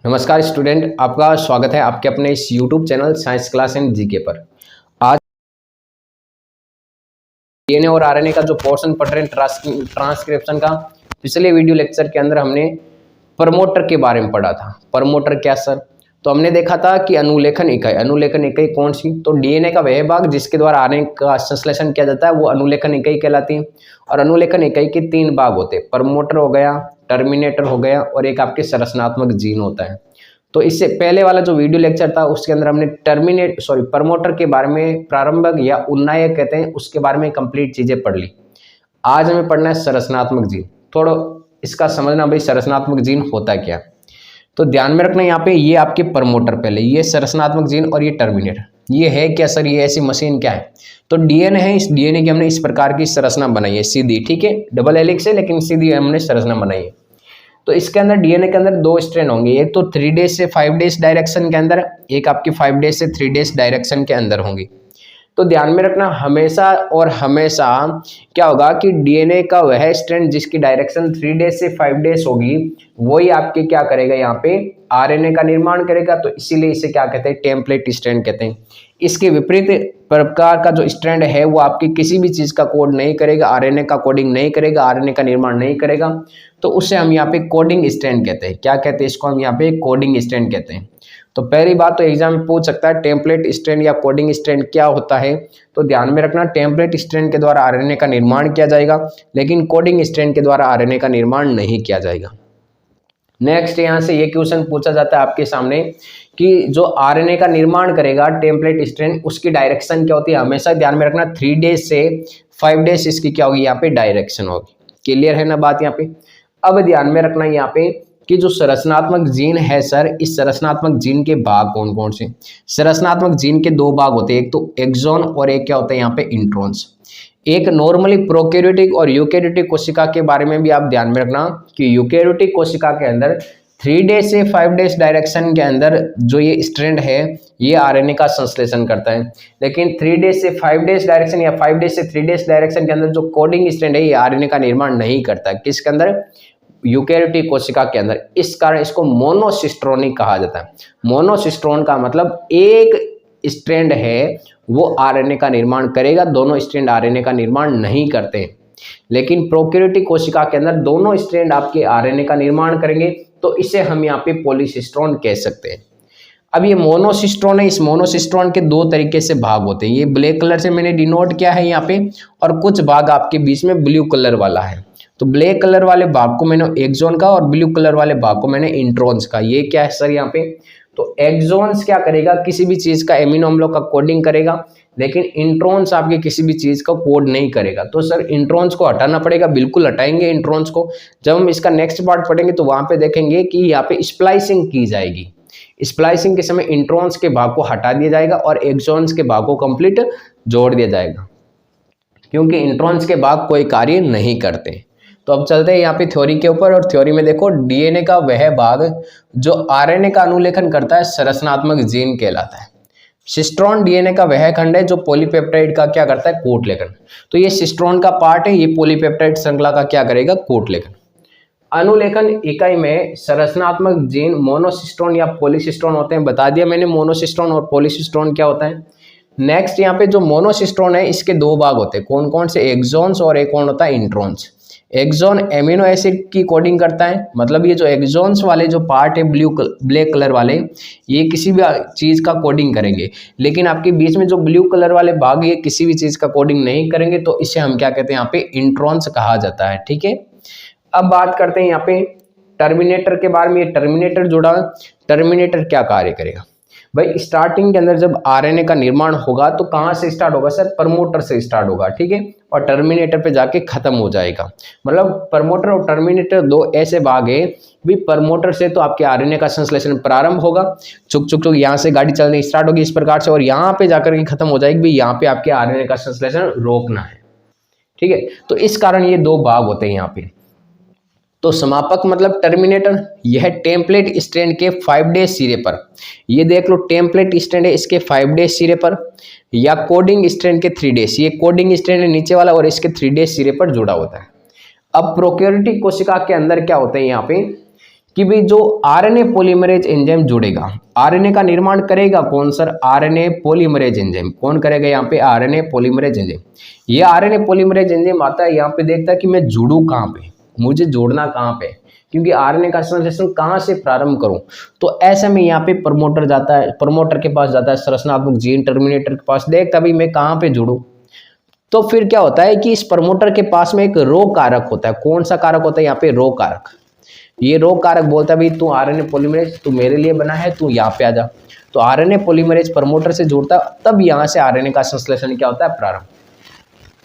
नमस्कार स्टूडेंट, आपका स्वागत है आपके अपने इस YouTube channel science class and GK पर। आज डीएनए और आरएनए का जो पोर्शन पढ़ रहे हैं ट्रांसक्रिप्शन का, पिछले वीडियो लेक्चर के अंदर हमने प्रमोटर के बारे में पढ़ा था। प्रमोटर क्या सर? तो हमने देखा था कि अनुलेखन इकाई कौन सी? तो डीएनए का वह भाग जिसके द्वारा आरएनए का संश्लेषण किया जाता है वो अनुलेखन इकाई कहलाती है। और अनुलेखन इकाई के 3 भाग होते हैं, प्रमोटर हो गया, टर्मिनेटर हो गया और एक आपके संरचनात्मक जीन होता है। तो इससे पहले वाला जो वीडियो लेक्चर था उसके अंदर हमने प्रमोटर के बारे में, प्रारंभिक या उन्नायक कहते हैं, उसके बारे में कंप्लीट चीजें पढ़ ली। आज हमें पढ़ना है संरचनात्मक जीन। थोड़ा इसका समझना भाई संरचनात्मक जीन होता क्या। तो ध्यान में रखना, यहाँ पे ये आपके प्रमोटर, पहले ये संरचनात्मक जीन और ये टर्मिनेटर। ये है क्या सर? ये ऐसी मशीन क्या है? तो डीएनए है। इस डीएनए की हमने इस प्रकार की संरचना बनाई है, सीधी, ठीक है, डबल हेलिक्स है लेकिन सीधी हमने संरचना बनाई है। तो इसके अंदर डीएनए के अंदर 2 स्ट्रैंड होंगे, एक तो 3 डेज से 5 डेज डायरेक्शन के अंदर, एक आपकी 5 डेज से 3 डेज डायरेक्शन के अंदर होंगी। तो ध्यान में रखना, हमेशा और हमेशा क्या होगा कि डीएनए का वह स्ट्रैंड जिसकी डायरेक्शन 3 डेज से 5 डेज होगी वही आपके क्या करेगा, यहाँ पे आरएनए का निर्माण करेगा। तो इसीलिए इसे क्या कहते हैं? टेम्पलेट स्ट्रैंड कहते हैं। इसके विपरीत प्रकार का जो स्ट्रैंड है वो आपकी किसी भी चीज का कोड नहीं करेगा, आरएनए का कोडिंग नहीं करेगा, आरएनए का निर्माण नहीं करेगा। तो उसे हम यहाँ पे कोडिंग स्ट्रैंड कहते हैं। क्या कहते हैं इसको? हम यहाँ पे कोडिंग स्ट्रैंड कहते हैं। तो पहली बात तो एग्जाम में पूछ सकता है टेम्पलेट स्ट्रैंड या कोडिंग स्ट्रैंड क्या होता है। तो ध्यान में रखना, टेम्पलेट स्ट्रैंड के द्वारा आरएनए का निर्माण किया जाएगा लेकिन कोडिंग स्ट्रैंड के द्वारा आरएनए का निर्माण नहीं किया जाएगा। नेक्स्ट यहाँ से ये क्वेश्चन पूछा जाता है आपके सामने कि जो आरएनए का निर्माण करेगा टेम्पलेट स्ट्रैंड, उसकी डायरेक्शन क्या होती है? हमेशा ध्यान में रखना 3 डेज से 5 डेज इसकी क्या होगी, यहाँ पे डायरेक्शन होगी। क्लियर है ना बात यहाँ पे? अब ध्यान में रखना यहाँ पे कि जो संरचनात्मक जीन है सर, इस संरचनात्मक जीन के भाग कौन कौन से? संरचनात्मक जीन के 2 भाग होते हैं, एक तो एक्सॉन और एक क्या होता है यहाँ पे इंट्रॉन्स। एक नॉर्मली प्रोकैरियोटिक और यूकैरियोटिक कोशिका के बारे में भी आप ध्यान में रखना कि यूकैरियोटिक कोशिका के अंदर 3 डेज से 5 डेज डायरेक्शन के अंदर जो ये स्ट्रैंड है ये आरएनए का संश्लेषण करता है। लेकिन 3 डेज से 5 डेज डायरेक्शन या 5 डेज से 3 डेज डायरेक्शन के अंदर जो कोडिंग स्ट्रैंड है ये आरएनए का निर्माण नहीं करता। किसके अंदर? यूकैरियोटिक कोशिका के अंदर। इस कारण इसको मोनोसिस्ट्रोनिक कहा जाता है। मोनोसिस्ट्रोन का मतलब एक स्ट्रैंड है वो आरएनए का निर्माण करेगा, दोनों स्ट्रैंड आरएनए का निर्माण नहीं करते। लेकिन प्रोकैरियोटिक कोशिका के अंदर दोनों स्ट्रैंड आपके आरएनए का निर्माण करेंगे, तो इसे हम यहाँ पे पॉलीसिस्ट्रोन कह सकते हैं। अब ये मोनोसिस्ट्रोन है, इस मोनोसिस्ट्रोन के 2 तरीके से भाग होते हैं। ये ब्लैक कलर से मैंने डिनोट किया है यहाँ पे, और कुछ भाग आपके बीच में ब्लू कलर वाला है। तो ब्लैक कलर वाले भाग को मैंने एक्सॉन का और ब्लू कलर वाले भाग को मैंने इंट्रॉन्स का। ये क्या है सर यहाँ पे? तो एक्सॉन्स क्या करेगा? किसी भी चीज का एमिनो अम्लों का कोडिंग करेगा, लेकिन इंट्रॉन्स आपके किसी भी चीज का कोड नहीं करेगा। तो सर इंट्रॉन्स को हटाना पड़ेगा, बिल्कुल हटाएंगे इंट्रॉन्स को। जब हम इसका नेक्स्ट पार्ट पढ़ेंगे तो वहां पे देखेंगे कि यहाँ पे स्प्लाइसिंग की जाएगी। स्प्लाइसिंग के समय इंट्रॉन्स के भाग को हटा दिया जाएगा और एक्सॉन्स के भाग को कंप्लीट जोड़ दिया जाएगा, क्योंकि इंट्रॉन्स के भाग कोई कार्य नहीं करते। तो अब चलते हैं यहाँ पे थ्योरी के ऊपर। और थ्योरी में देखो, डीएनए का वह भाग जो आरएनए का अनुलेखन करता है संरचनात्मक जीन कहलाता है। सिस्ट्रॉन डीएनए का वह खंड है जो पॉलीपेप्टाइड का क्या करता है? कोट लेखन। तो ये सिस्ट्रॉन का पार्ट है, ये पॉलीपेप्टाइड श्रृंखला का क्या करेगा? कोट लेखन। अनुलेखन इकाई में संरचनात्मक जीन मोनोसिस्ट्रोन या पॉलीसिस्ट्रोन होते हैं। बता दिया मैंने मोनोसिस्ट्रोन और पॉलीसिस्ट्रोन क्या होता है। नेक्स्ट यहाँ पे जो मोनोसिस्ट्रोन है इसके 2 भाग होते हैं, कौन कौन से? एक्सॉन्स और एक कौन होता है? इंट्रॉन्स। एक्सॉन एमिनो एसिड की कोडिंग करता है, मतलब ये जो एक्सॉन्स वाले जो पार्ट है ब्लैक कलर वाले, ये किसी भी चीज का कोडिंग करेंगे। लेकिन आपके बीच में जो ब्लू कलर वाले भाग ये किसी भी चीज का कोडिंग नहीं करेंगे, तो इसे हम क्या कहते हैं? यहाँ पे इंट्रॉन्स कहा जाता है। ठीक है, अब बात करते हैं यहाँ पे टर्मिनेटर के बारे में। ये टर्मिनेटर जुड़ा, टर्मिनेटर क्या कार्य करेगा भाई? स्टार्टिंग के अंदर जब आरएनए का निर्माण होगा तो कहाँ से स्टार्ट होगा सर? प्रमोटर से स्टार्ट होगा, ठीक है, और टर्मिनेटर पे जाके खत्म हो जाएगा। मतलब प्रमोटर और टर्मिनेटर 2 ऐसे भाग है भी। प्रमोटर से तो आपके आरएनए का संश्लेषण प्रारंभ होगा, चुक चुक चुक यहाँ से गाड़ी चलनी स्टार्ट होगी इस प्रकार से, और यहाँ पे जाकर के खत्म हो जाएगी भी। यहाँ पे आपके आरएनए का संश्लेषण रोकना है, ठीक है। तो इस कारण ये 2 भाग होते हैं यहाँ पे। तो समापक मतलब टर्मिनेटर, यह टेम्पलेट स्ट्रैंड के 5 डेज सिरे पर, ये देख लो टेम्पलेट स्ट्रैंड है इसके 5 डेज सिरे पर, या कोडिंग स्ट्रैंड के 3 डेज, ये कोडिंग स्ट्रैंड है नीचे वाला और इसके 3 डेज सिरे पर जुड़ा होता है। अब प्रोकैरियोटिक कोशिका के अंदर क्या होता है यहाँ पे कि भाई जो आरएनए पॉलीमरेज एंजाइम जुड़ेगा, आरएनए का निर्माण करेगा कौन सर? RNA polymerase enzyme. कौन करेगा यहाँ पे? RNA polymerase enzyme. ये आरएनए पॉलीमरेज एंजाइम आता है यहाँ पे, देखता है कि मैं जुड़ूं कहाँ पे, मुझे जोड़ना कहाँ पे, क्योंकि आरएनए का संश्लेषण कहाँ से प्रारंभ करूं। तो ऐसे में यहाँ पे प्रमोटर जाता है, प्रमोटर के पास जाता है, संरचनात्मक जीन टर्मिनेटर के पास, देखता भी मैं कहाँ पे जुड़ूं। तो फिर क्या होता है कि इस प्रमोटर के पास में एक रो कारक होता है। कौन सा कारक होता है यहाँ पे? रो कारक। ये रो कारक बोलता है भाई तू आरएनए पॉलीमरेज तू मेरे लिए बना है, तू यहाँ पे आ जा। तो आरएनए पॉलीमरेज प्रमोटर से जुड़ता है, तब यहाँ से आरएनए का संश्लेषण क्या होता है? प्रारंभ।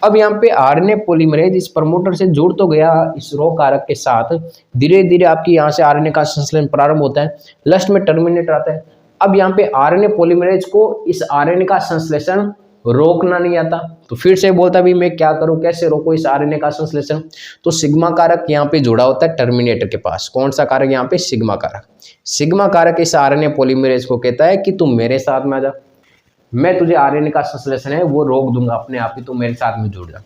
अब यहाँ पे आरएनए पॉलीमरेज इस प्रमोटर से जुड़ तो गया इस रो कारक के साथ, धीरे धीरे आपकी यहाँ से आरएनए का संश्लेषण प्रारंभ होता है, लास्ट में टर्मिनेटर आता है। अब यहाँ पे आरएनए पॉलीमरेज को इस आरएनए का संश्लेषण रोकना नहीं आता, तो फिर से बोलता भी मैं क्या करूं, कैसे रोको इस आरएनए का संश्लेषण। तो सिग्मा कारक यहाँ पे जुड़ा होता है टर्मिनेटर के पास। कौन सा कारक यहाँ पे? सिग्मा कारक। सिग्मा कारक इस आरएनए पॉलीमरेज को कहता है कि तुम मेरे साथ में आ जा, मैं तुझे आरएनए का संश्लेषण है वो रोक दूंगा अपने आप ही, तू मेरे साथ में जुड़ जा।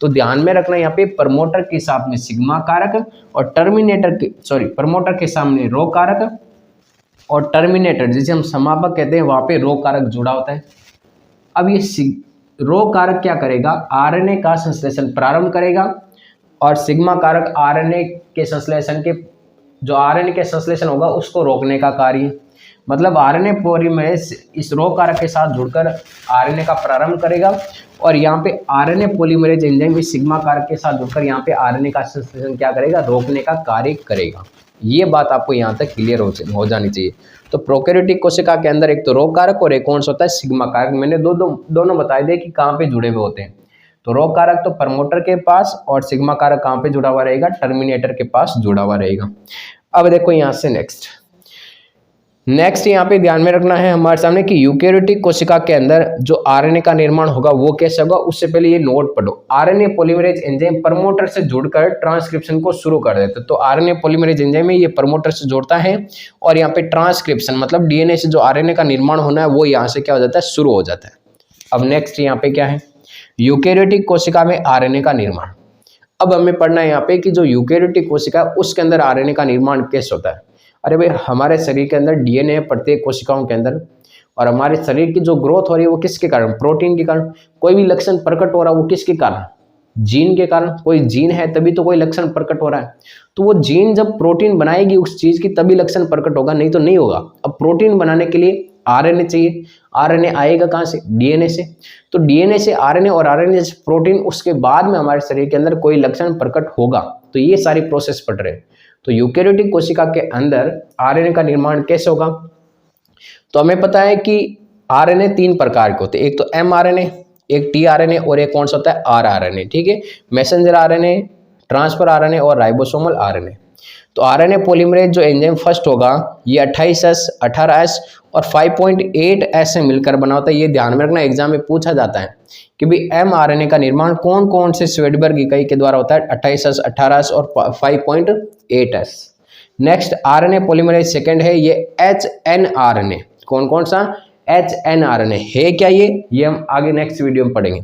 तो ध्यान में रखना यहाँ पे प्रमोटर के साथ में सिग्मा कारक और टर्मिनेटर के प्रमोटर के सामने रो कारक और टर्मिनेटर जिसे हम समापक कहते हैं वहां पे रो कारक जुड़ा होता है। अब ये रो कारक क्या करेगा? आरएनए का संश्लेषण प्रारंभ करेगा और सिग्मा कारक आरएनए के संश्लेषण के जो आरएनए के संश्लेषण होगा उसको रोकने का कार्य। मतलब आरएनए पॉलीमरेज इस रो कारक के साथ जुड़कर आरएनए का प्रारंभ करेगा और यहाँ पे आरएनए पॉलीमरेज एंजाइम इस सिग्मा कारक के साथ जुड़कर यहाँ पे आरएनए का संश्लेषण क्या करेगा? रोकने का कार्य करेगा। ये बात आपको यहाँ तक क्लियर हो जानी चाहिए। तो प्रोकैरियोटिक कोशिका के अंदर एक तो रो कारक और एक कौन सा होता है? सिग्मा कारक। मैंने दोनों बताए दे कि कहाँ पे जुड़े हुए होते हैं। तो रो कारक तो प्रमोटर के पास और सिग्मा कारक कहाँ पे जुड़ा हुआ रहेगा? टर्मिनेटर के पास जुड़ा हुआ रहेगा। अब देखो यहाँ से नेक्स्ट यहाँ पे ध्यान में रखना है हमारे सामने कि यूकेरियोटिक कोशिका के अंदर जो आरएनए का निर्माण होगा वो कैसे होगा। उससे पहले ये नोट पढ़ो, आरएनए पॉलीमरेज एंजाइम प्रमोटर से जुड़कर ट्रांसक्रिप्शन को शुरू कर देते। तो आरएनए पॉलीमरेज एंजाइम है ये प्रमोटर से जोड़ता है और यहाँ पे ट्रांसक्रिप्शन मतलब डीएनए से जो आरएनए का निर्माण होना है वो यहाँ से क्या हो जाता है? शुरू हो जाता है। अब नेक्स्ट यहाँ पे क्या है? यूकेरियोटिक कोशिका में आरएनए का निर्माण। अब हमें पढ़ना है यहाँ पे कि जो यूकेरियोटिक कोशिका है उसके अंदर आरएनए का निर्माण कैसे होता है। अरे भाई हमारे शरीर के अंदर डीएनए है प्रत्येक कोशिकाओं के अंदर, और हमारे शरीर की जो ग्रोथ हो रही है वो किसके कारण? प्रोटीन के कारण। कोई भी लक्षण प्रकट हो रहा है वो किसके कारण? जीन के कारण। कोई जीन है तभी तो कोई लक्षण प्रकट हो रहा है। तो वो जीन जब प्रोटीन बनाएगी उस चीज की तभी लक्षण प्रकट होगा, नहीं तो नहीं होगा। अब प्रोटीन बनाने के लिए आरएनए चाहिए। आरएनए आएगा कहाँ से? डीएनए से। तो डीएनए से आरएनए और आरएनए से प्रोटीन, उसके बाद में हमारे शरीर के अंदर कोई लक्षण प्रकट होगा। तो ये सारी प्रोसेस पढ़ रहे हैं। तो यूकेरियोटिक कोशिका के अंदर आरएनए का निर्माण कैसे होगा? तो हमें पता है कि आरएनए 3 प्रकार के होते हैं। एक तो एमआरएनए, एक टीआरएनए और एक कौन सा होता है? आरआरएनए। ठीक है, मैसेंजर आरएनए, ट्रांसफर आरएनए और राइबोसोमल आरएनए। तो आरएनए पॉलीमरेज जो एंजाइम फर्स्ट होगा ये 28S, 18S और 5.8S से मिलकर बना होता है। ये ध्यान में रखना, एग्जाम में पूछा जाता है कि भाई एमआरएनए का निर्माण कौन कौन से स्वेडबर्ग इकाई के द्वारा होता है? 28S, 18S और 5.8S। Next RNA polymerase second है ये एचएनआरएनए। कौन कौन सा? एचएनआरएनए है क्या ये हम आगे नेक्स्ट वीडियो में पढ़ेंगे।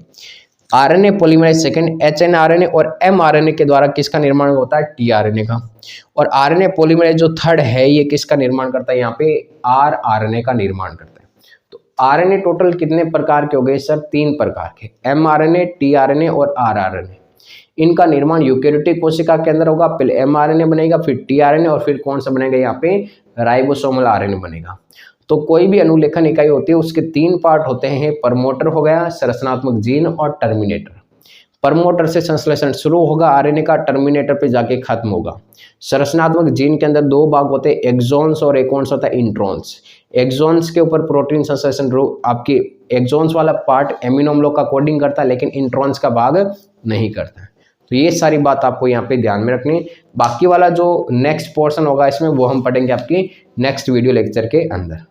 आरएनए पॉलीमरेज सेकंड एचएनआरएनए और एमआरएनए के द्वारा किसका निर्माण होता है? टीआरएनए का। और आरएनए पॉलीमरेज जो थर्ड है ये किसका निर्माण करता है? यहाँ पे आरआरएनए का निर्माण करता है। तो आरएनए टोटल कितने प्रकार के हो गए सर? 3 प्रकार के, एमआरएनए, टीआरएनए और आरआरएनए। इनका निर्माण यूकेरियोटिक कोशिका के अंदर होगा। पहले एमआरएनए बनेगा, फिर टीआरएनए और फिर कौन सा बनेगा? यहाँ पे राइबोसोमल आरएनए बनेगा। तो कोई भी अनुलेखन इकाई होती है उसके 3 पार्ट होते हैं। प्रमोटर हो गया, संरचनात्मक जीन और टर्मिनेटर। प्रमोटर से संश्लेषण शुरू होगा आरएनए का, टर्मिनेटर पे जाके खत्म होगा। संरचनात्मक जीन के अंदर 2 भाग होते हैं, एक्सॉन्स और एक कौन सा होता है? इंट्रॉन्स। एक्सॉन्स के ऊपर प्रोटीन संश्लेषण आपकी एक्सॉन्स वाला पार्ट एमिनो अम्लों का कोडिंग करता है, लेकिन इंट्रॉन्स का भाग नहीं करता है। तो ये सारी बात आपको यहाँ पे ध्यान में रखनी है। बाकी वाला जो नेक्स्ट पोर्शन होगा इसमें वो हम पढ़ेंगे आपकी नेक्स्ट वीडियो लेक्चर के अंदर।